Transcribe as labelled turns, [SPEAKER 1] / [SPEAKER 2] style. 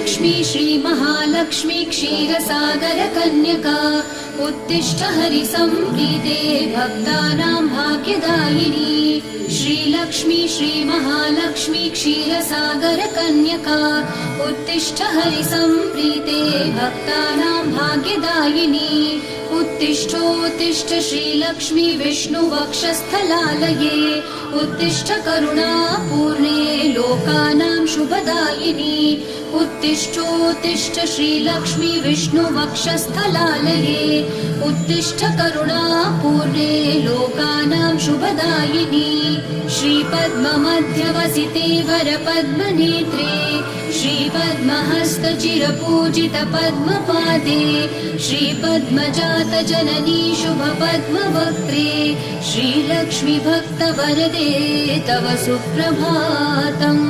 [SPEAKER 1] श्रीलक्ष्मी श्रीमहालक्ष्मी क्षीरसागरकन्यका उत्तिष्ठ हरिसम्प्रीते भक्तानां भाग्यदायिनी। श्रीलक्ष्मी श्रीमहालक्ष्मी क्षीरसागरकन्यका उत्तिष्ठ हरिसम्प्रीते भक्तानां भाग्यदायिनी। उत्तिष्ठोत्तिष्ठ श्रीलक्ष्मी विष्णुवक्षस्थलालये उत्तिष्ठ करुणापूर्णे लोकानां शुभदायिनी। उत्तिष्ठोत्तिष्ठ श्रीलक्ष्मी विष्णुवक्षस्थलालये उत्तिष्ठ करुणापूर्णे लोकानां शुभदायिनी। श्रीपद्ममध्यवसिते वरपद्मनेत्रे श्रीपद्महस्तचिरपूजितपद्मपादे श्रीपद्मजातजननी शुभपद्मवक्त्रे श्रीलक्ष्मी भक्तवरदे तव सुप्रभातम्।